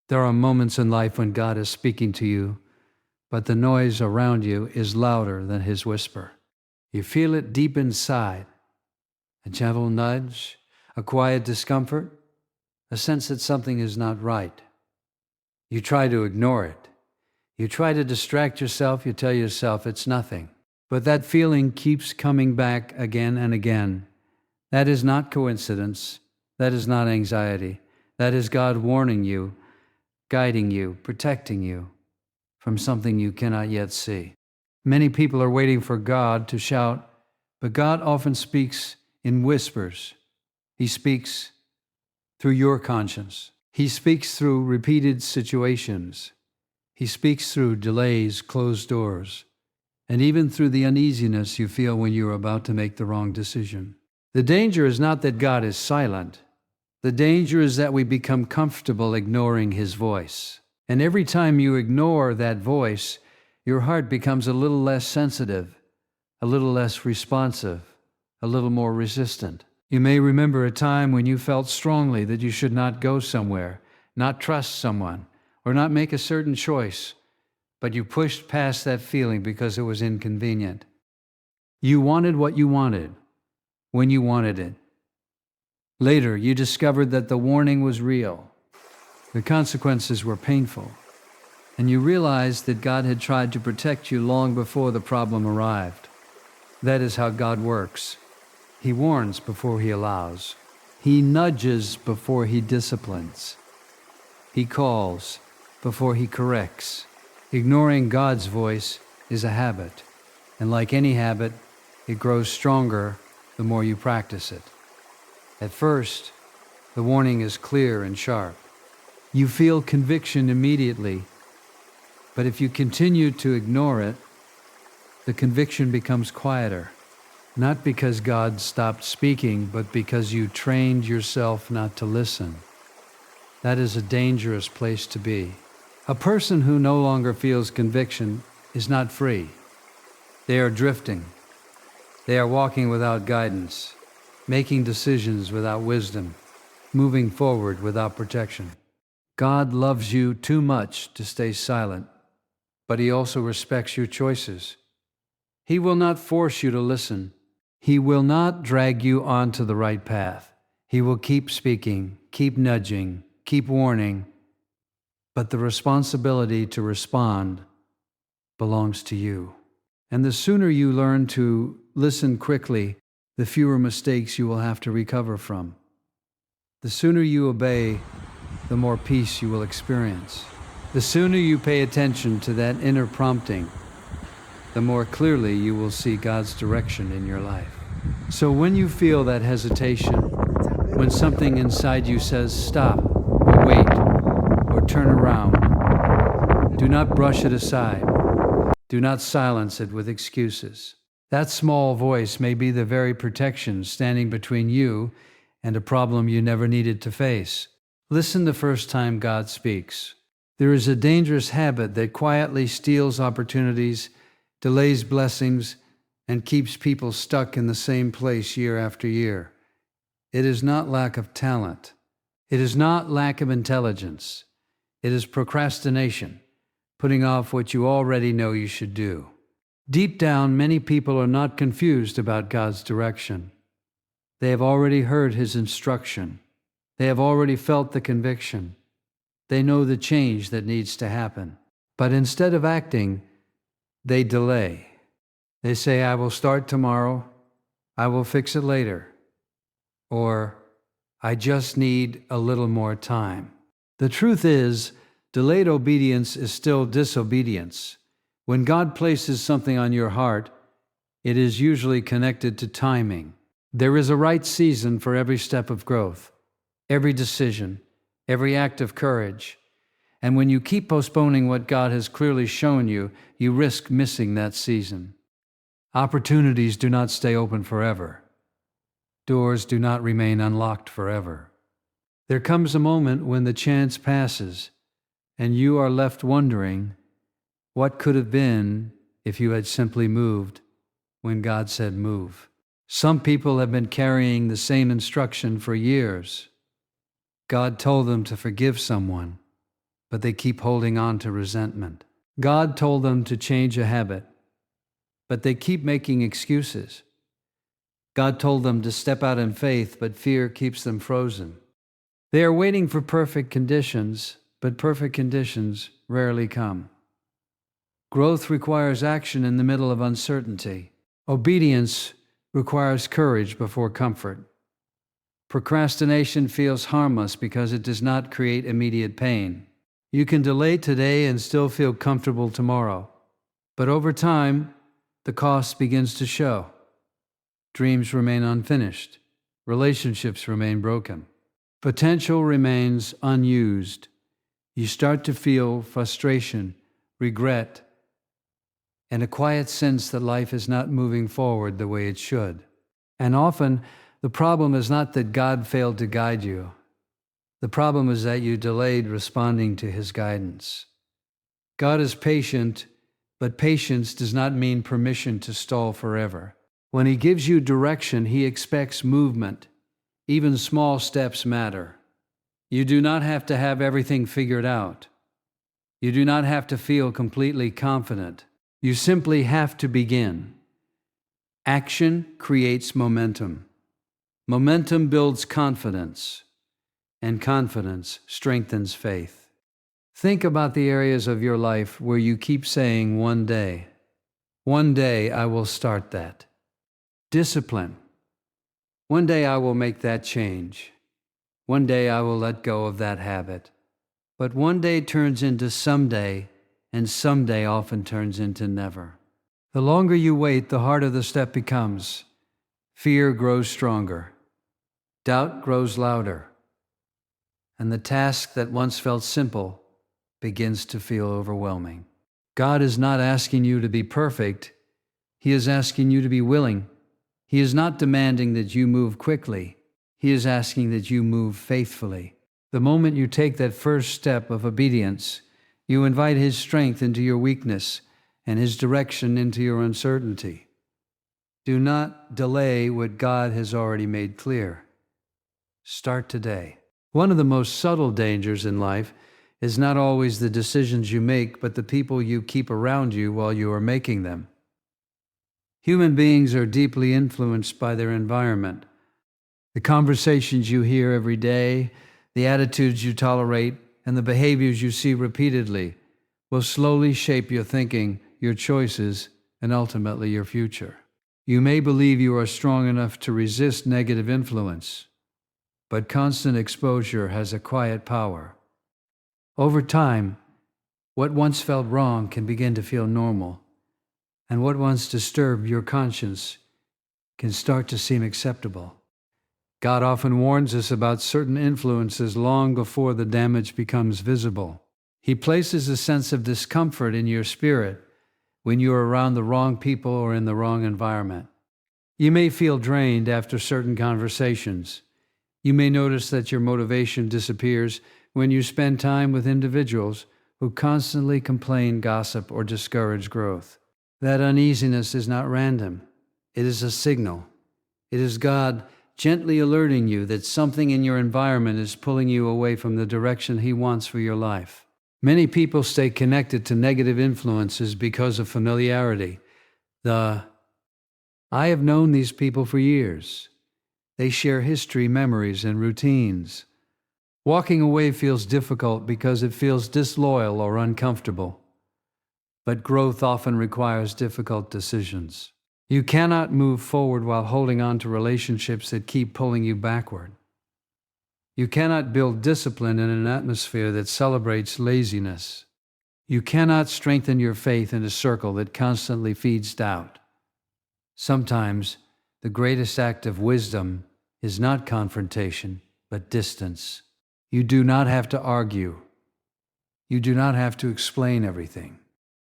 There are moments in life when God is speaking to you, but the noise around you is louder than His whisper. You feel it deep inside, a gentle nudge, a quiet discomfort, a sense that something is not right. You try to ignore it. You try to distract yourself. You tell yourself it's nothing. But that feeling keeps coming back again and again. That is not coincidence. That is not anxiety. That is God warning you, guiding you, protecting you from something you cannot yet see. Many people are waiting for God to shout, but God often speaks in whispers. He speaks through your conscience. He speaks through repeated situations. He speaks through delays, closed doors, and even through the uneasiness you feel when you're about to make the wrong decision. The danger is not that God is silent. The danger is that we become comfortable ignoring His voice. And every time you ignore that voice, your heart becomes a little less sensitive, a little less responsive, a little more resistant. You may remember a time when you felt strongly that you should not go somewhere, not trust someone, or not make a certain choice, but you pushed past that feeling because it was inconvenient. You wanted what you wanted, when you wanted it. Later, you discovered that the warning was real. The consequences were painful, and you realized that God had tried to protect you long before the problem arrived. That is how God works. He warns before He allows. He nudges before He disciplines. He calls before He corrects. Ignoring God's voice is a habit, and like any habit, it grows stronger the more you practice it. At first, the warning is clear and sharp. You feel conviction immediately, but if you continue to ignore it, the conviction becomes quieter. Not because God stopped speaking, but because you trained yourself not to listen. That is a dangerous place to be. A person who no longer feels conviction is not free. They are drifting. They are walking without guidance, making decisions without wisdom, moving forward without protection. God loves you too much to stay silent, but He also respects your choices. He will not force you to listen. He will not drag you onto the right path. He will keep speaking, keep nudging, keep warning, but the responsibility to respond belongs to you. And the sooner you learn to listen quickly, the fewer mistakes you will have to recover from. The sooner you obey, the more peace you will experience. The sooner you pay attention to that inner prompting, the more clearly you will see God's direction in your life. So when you feel that hesitation, when something inside you says stop, or wait, or turn around, do not brush it aside. Do not silence it with excuses. That small voice may be the very protection standing between you and a problem you never needed to face. Listen the first time God speaks. There is a dangerous habit that quietly steals opportunities, delays blessings, and keeps people stuck in the same place year after year. It is not lack of talent. It is not lack of intelligence. It is procrastination, putting off what you already know you should do. Deep down, many people are not confused about God's direction. They have already heard His instruction. They have already felt the conviction. They know the change that needs to happen. But instead of acting, they delay. They say, I will start tomorrow. I will fix it later. Or, I just need a little more time. The truth is, delayed obedience is still disobedience. When God places something on your heart, it is usually connected to timing. There is a right season for every step of growth, every decision, every act of courage. And when you keep postponing what God has clearly shown you, you risk missing that season. Opportunities do not stay open forever. Doors do not remain unlocked forever. There comes a moment when the chance passes, and you are left wondering, what could have been if you had simply moved when God said move? Some people have been carrying the same instruction for years. God told them to forgive someone, but they keep holding on to resentment. God told them to change a habit, but they keep making excuses. God told them to step out in faith, but fear keeps them frozen. They are waiting for perfect conditions, but perfect conditions rarely come. Growth requires action in the middle of uncertainty. Obedience requires courage before comfort. Procrastination feels harmless because it does not create immediate pain. You can delay today and still feel comfortable tomorrow. But over time, the cost begins to show. Dreams remain unfinished. Relationships remain broken. Potential remains unused. You start to feel frustration, regret, and a quiet sense that life is not moving forward the way it should. And often, the problem is not that God failed to guide you. The problem is that you delayed responding to His guidance. God is patient, but patience does not mean permission to stall forever. When He gives you direction, He expects movement. Even small steps matter. You do not have to have everything figured out. You do not have to feel completely confident. You simply have to begin. Action creates momentum. Momentum builds confidence, and confidence strengthens faith. Think about the areas of your life where you keep saying, one day I will start that. Discipline. One day I will make that change. One day I will let go of that habit. But one day turns into someday, and someday often turns into never. The longer you wait, the harder the step becomes. Fear grows stronger. Doubt grows louder. And the task that once felt simple begins to feel overwhelming. God is not asking you to be perfect. He is asking you to be willing. He is not demanding that you move quickly. He is asking that you move faithfully. The moment you take that first step of obedience, you invite His strength into your weakness and His direction into your uncertainty. Do not delay what God has already made clear. Start today. One of the most subtle dangers in life is not always the decisions you make, but the people you keep around you while you are making them. Human beings are deeply influenced by their environment. The conversations you hear every day, the attitudes you tolerate, and the behaviors you see repeatedly will slowly shape your thinking, your choices, and ultimately your future. You may believe you are strong enough to resist negative influence, but constant exposure has a quiet power. Over time, what once felt wrong can begin to feel normal, and what once disturbed your conscience can start to seem acceptable. God often warns us about certain influences long before the damage becomes visible. He places a sense of discomfort in your spirit when you are around the wrong people or in the wrong environment. You may feel drained after certain conversations. You may notice that your motivation disappears when you spend time with individuals who constantly complain, gossip, or discourage growth. That uneasiness is not random. It is a signal. It is God gently alerting you that something in your environment is pulling you away from the direction He wants for your life. Many people stay connected to negative influences because of familiarity. I have known these people for years. They share history, memories, and routines. Walking away feels difficult because it feels disloyal or uncomfortable. But growth often requires difficult decisions. You cannot move forward while holding on to relationships that keep pulling you backward. You cannot build discipline in an atmosphere that celebrates laziness. You cannot strengthen your faith in a circle that constantly feeds doubt. Sometimes the greatest act of wisdom is not confrontation, but distance. You do not have to argue. You do not have to explain everything.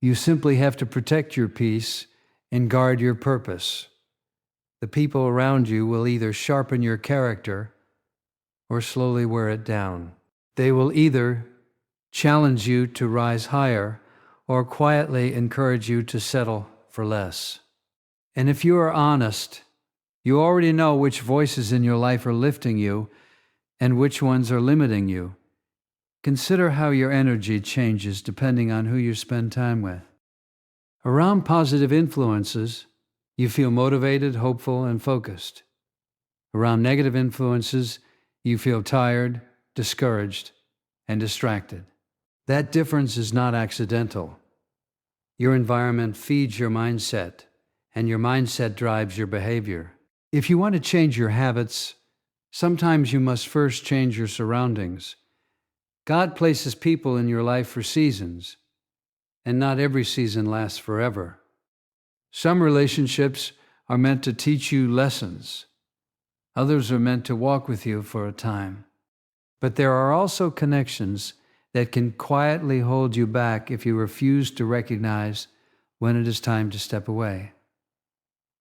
You simply have to protect your peace and guard your purpose. The people around you will either sharpen your character or slowly wear it down. They will either challenge you to rise higher or quietly encourage you to settle for less. And if you are honest, you already know which voices in your life are lifting you and which ones are limiting you. Consider how your energy changes depending on who you spend time with. Around positive influences, you feel motivated, hopeful, and focused. Around negative influences, you feel tired, discouraged, and distracted. That difference is not accidental. Your environment feeds your mindset, and your mindset drives your behavior. If you want to change your habits, sometimes you must first change your surroundings. God places people in your life for seasons, and not every season lasts forever. Some relationships are meant to teach you lessons. Others are meant to walk with you for a time. But there are also connections that can quietly hold you back if you refuse to recognize when it is time to step away.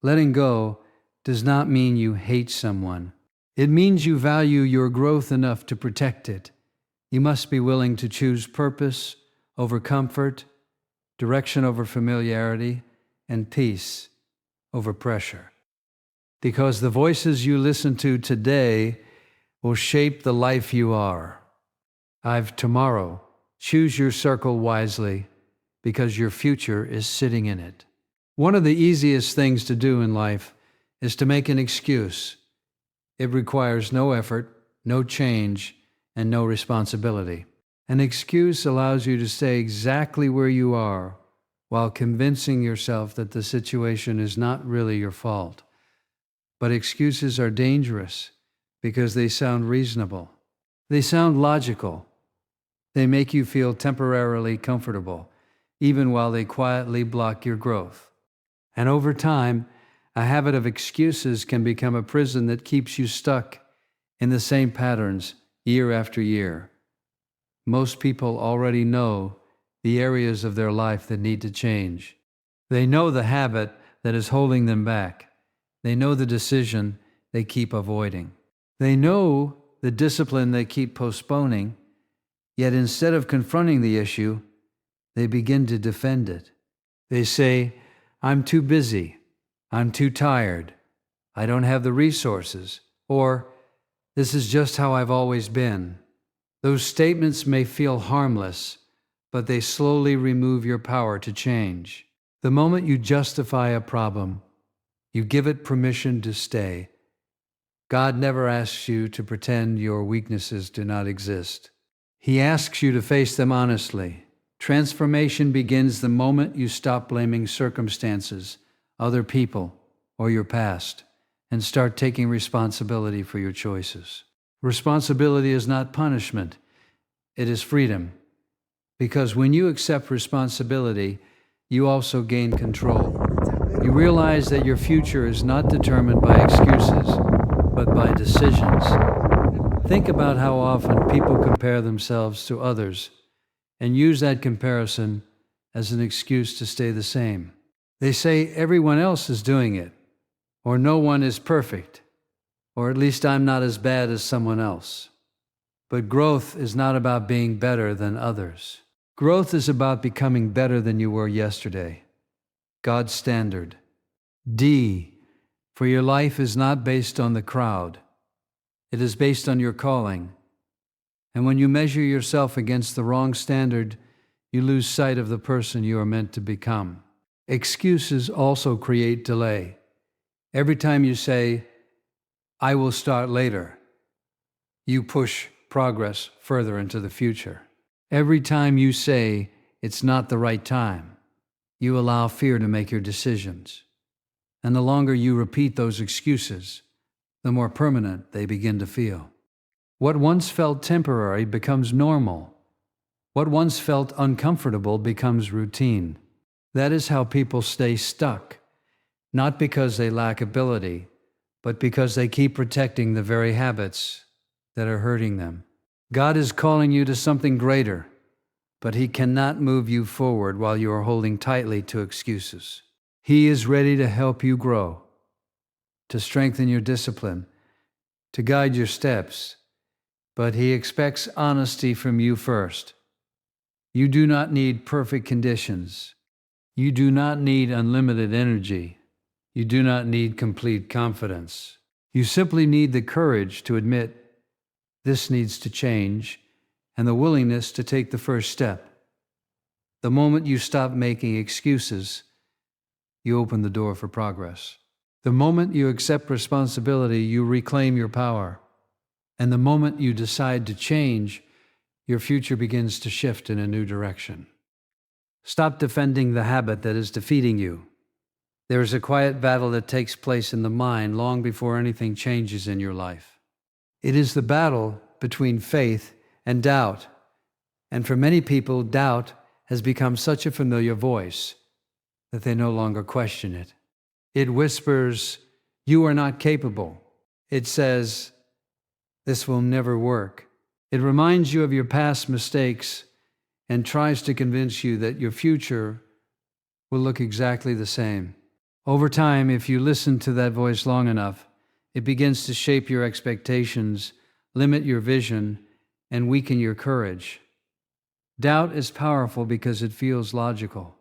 Letting go does not mean you hate someone. It means you value your growth enough to protect it. You must be willing to choose purpose over comfort, direction over familiarity, and peace over pressure. Because the voices you listen to today will shape the life you are. Tomorrow. Choose your circle wisely, because your future is sitting in it. One of the easiest things to do in life is to make an excuse. It requires no effort, no change, and no responsibility. An excuse allows you to stay exactly where you are while convincing yourself that the situation is not really your fault. But excuses are dangerous because they sound reasonable. They sound logical. They make you feel temporarily comfortable, even while they quietly block your growth. And over time, a habit of excuses can become a prison that keeps you stuck in the same patterns year after year. Most people already know the areas of their life that need to change. They know the habit that is holding them back. They know the decision they keep avoiding. They know the discipline they keep postponing, yet instead of confronting the issue, they begin to defend it. They say, "I'm too busy. I'm too tired. I don't have the resources." Or, "This is just how I've always been." Those statements may feel harmless, but they slowly remove your power to change. The moment you justify a problem, you give it permission to stay. God never asks you to pretend your weaknesses do not exist. He asks you to face them honestly. Transformation begins the moment you stop blaming circumstances, other people, or your past, and start taking responsibility for your choices. Responsibility is not punishment, it is freedom. Because when you accept responsibility, you also gain control. You realize that your future is not determined by excuses, but by decisions. Think about how often people compare themselves to others and use that comparison as an excuse to stay the same. They say everyone else is doing it, or no one is perfect, or at least I'm not as bad as someone else. But growth is not about being better than others. Growth is about becoming better than you were yesterday. God's standard. D, for your life is not based on the crowd. It is based on your calling. And when you measure yourself against the wrong standard, you lose sight of the person you are meant to become. Excuses also create delay. Every time you say, "I will start later," you push progress further into the future. Every time you say, "It's not the right time," you allow fear to make your decisions. And the longer you repeat those excuses, the more permanent they begin to feel. What once felt temporary becomes normal. What once felt uncomfortable becomes routine. That is how people stay stuck, not because they lack ability, but because they keep protecting the very habits that are hurting them. God is calling you to something greater, but He cannot move you forward while you are holding tightly to excuses. He is ready to help you grow, to strengthen your discipline, to guide your steps, but He expects honesty from you first. You do not need perfect conditions. You do not need unlimited energy. You do not need complete confidence. You simply need the courage to admit this needs to change and the willingness to take the first step. The moment you stop making excuses, you open the door for progress. The moment you accept responsibility, you reclaim your power. And the moment you decide to change, your future begins to shift in a new direction. Stop defending the habit that is defeating you. There is a quiet battle that takes place in the mind long before anything changes in your life. It is the battle between faith and doubt. And for many people, doubt has become such a familiar voice that they no longer question it. It whispers, "You are not capable." It says, "This will never work." It reminds you of your past mistakes and tries to convince you that your future will look exactly the same. Over time, if you listen to that voice long enough, it begins to shape your expectations, limit your vision, and weaken your courage. Doubt is powerful because it feels logical.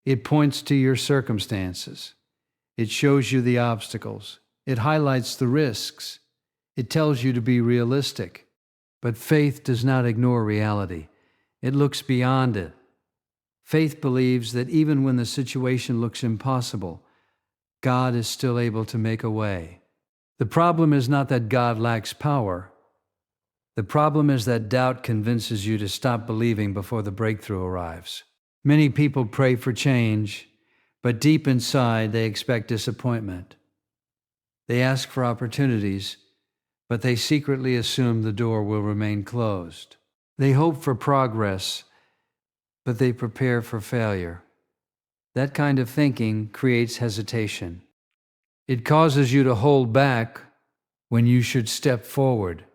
It points to your circumstances. It shows you the obstacles. It highlights the risks. It tells you to be realistic. But faith does not ignore reality. It looks beyond it. Faith believes that even when the situation looks impossible, God is still able to make a way. The problem is not that God lacks power. The problem is that doubt convinces you to stop believing before the breakthrough arrives. Many people pray for change, but deep inside they expect disappointment. They ask for opportunities, but they secretly assume the door will remain closed. They hope for progress, but they prepare for failure. That kind of thinking creates hesitation. It causes you to hold back when you should step forward.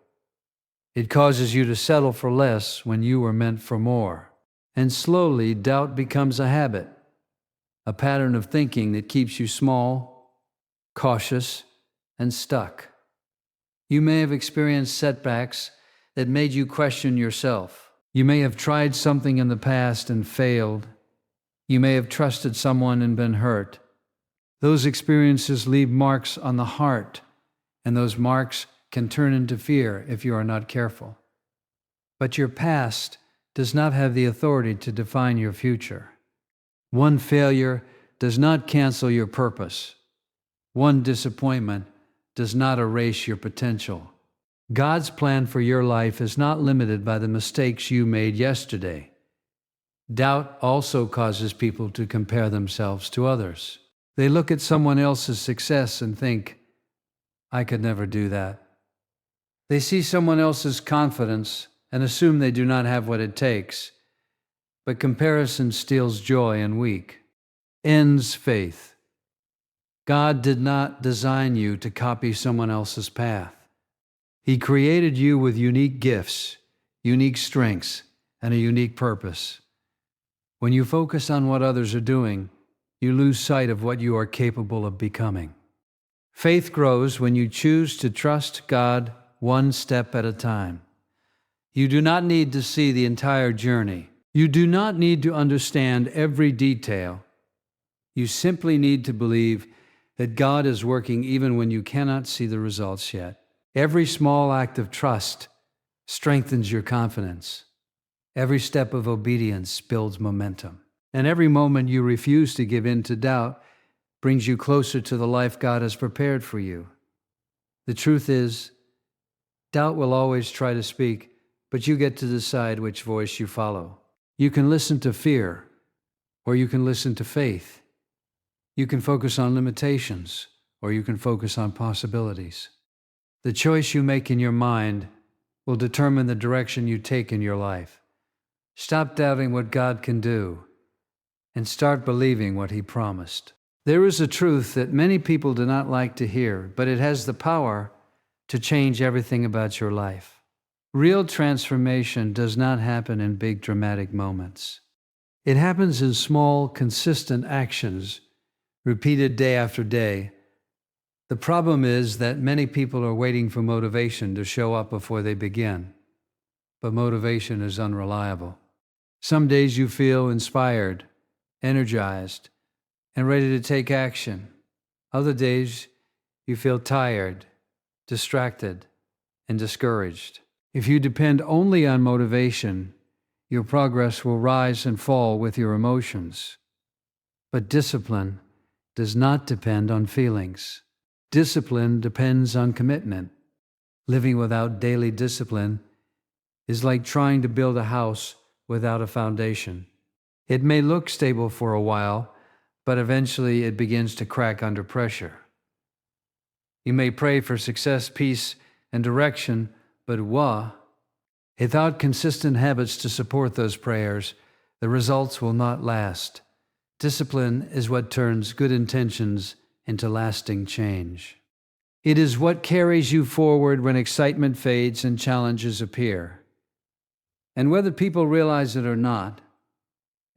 It causes you to settle for less when you were meant for more. And slowly, doubt becomes a habit, a pattern of thinking that keeps you small, cautious, and stuck. You may have experienced setbacks that made you question yourself. You may have tried something in the past and failed. You may have trusted someone and been hurt. Those experiences leave marks on the heart, and those marks can turn into fear if you are not careful. But your past does not have the authority to define your future. One failure does not cancel your purpose. One disappointment does not erase your potential. God's plan for your life is not limited by the mistakes you made yesterday. Doubt also causes people to compare themselves to others. They look at someone else's success and think, "I could never do that." They see someone else's confidence and assume they do not have what it takes. But comparison steals joy and ends faith. God did not design you to copy someone else's path. He created you with unique gifts, unique strengths, and a unique purpose. When you focus on what others are doing, you lose sight of what you are capable of becoming. Faith grows when you choose to trust God one step at a time. You do not need to see the entire journey. You do not need to understand every detail. You simply need to believe that God is working even when you cannot see the results yet. Every small act of trust strengthens your confidence. Every step of obedience builds momentum. And every moment you refuse to give in to doubt brings you closer to the life God has prepared for you. The truth is, doubt will always try to speak, but you get to decide which voice you follow. You can listen to fear, or you can listen to faith. You can focus on limitations, or you can focus on possibilities. The choice you make in your mind will determine the direction you take in your life. Stop doubting what God can do and start believing what He promised. There is a truth that many people do not like to hear, but it has the power to change everything about your life. Real transformation does not happen in big dramatic moments. It happens in small, consistent actions, repeated day after day. The problem is that many people are waiting for motivation to show up before they begin. But motivation is unreliable. Some days you feel inspired, energized, and ready to take action. Other days you feel tired, distracted, and discouraged. If you depend only on motivation, your progress will rise and fall with your emotions. But discipline does not depend on feelings. Discipline depends on commitment. Living without daily discipline is like trying to build a house without a foundation. It may look stable for a while, but eventually it begins to crack under pressure. You may pray for success, peace, and direction, but without consistent habits to support those prayers, the results will not last. Discipline is what turns good intentions into lasting change. It is what carries you forward when excitement fades and challenges appear. And whether people realize it or not,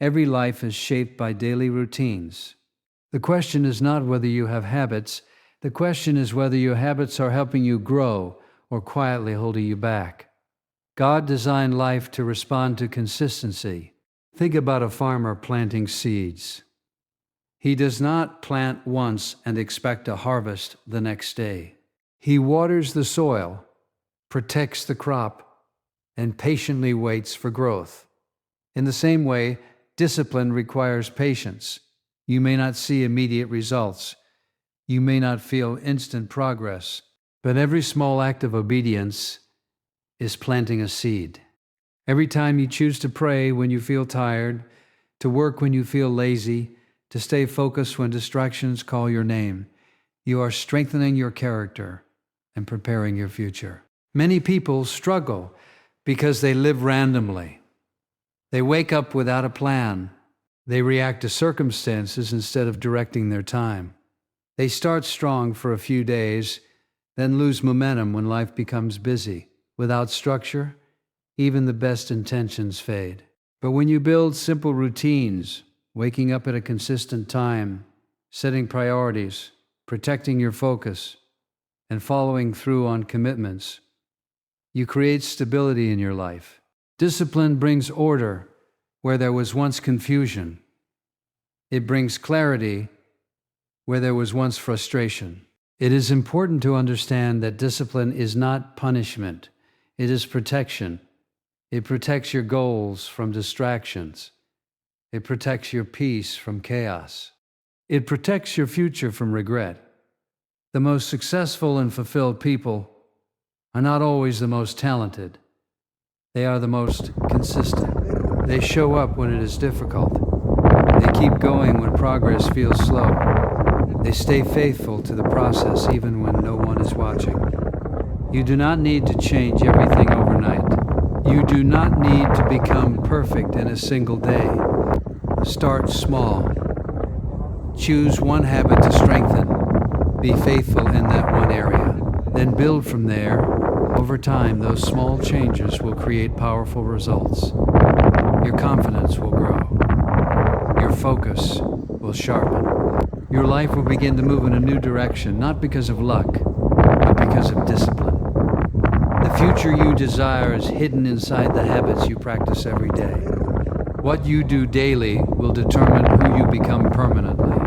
every life is shaped by daily routines. The question is not whether you have habits. The question is whether your habits are helping you grow or quietly holding you back. God designed life to respond to consistency. Think about a farmer planting seeds. He does not plant once and expect a harvest the next day. He waters the soil, protects the crop, and patiently waits for growth. In the same way, discipline requires patience. You may not see immediate results. You may not feel instant progress, but every small act of obedience is planting a seed. Every time you choose to pray when you feel tired, to work when you feel lazy, to stay focused when distractions call your name, you are strengthening your character and preparing your future. Many people struggle because they live randomly. They wake up without a plan. They react to circumstances instead of directing their time. They start strong for a few days, then lose momentum when life becomes busy. Without structure, even the best intentions fade. But when you build simple routines, waking up at a consistent time, setting priorities, protecting your focus, and following through on commitments, you create stability in your life. Discipline brings order where there was once confusion. It brings clarity where there was once frustration. It is important to understand that discipline is not punishment. It is protection. It protects your goals from distractions. It protects your peace from chaos. It protects your future from regret. The most successful and fulfilled people are not always the most talented. They are the most consistent. They show up when it is difficult. They keep going when progress feels slow. They stay faithful to the process even when no one is watching. You do not need to change everything overnight. You do not need to become perfect in a single day. Start small. Choose one habit to strengthen. Be faithful in that one area. Then build from there. Over time, those small changes will create powerful results. Your confidence will grow. Your focus will sharpen. Your life will begin to move in a new direction, not because of luck, but because of discipline. The future you desire is hidden inside the habits you practice every day. What you do daily will determine who you become permanently.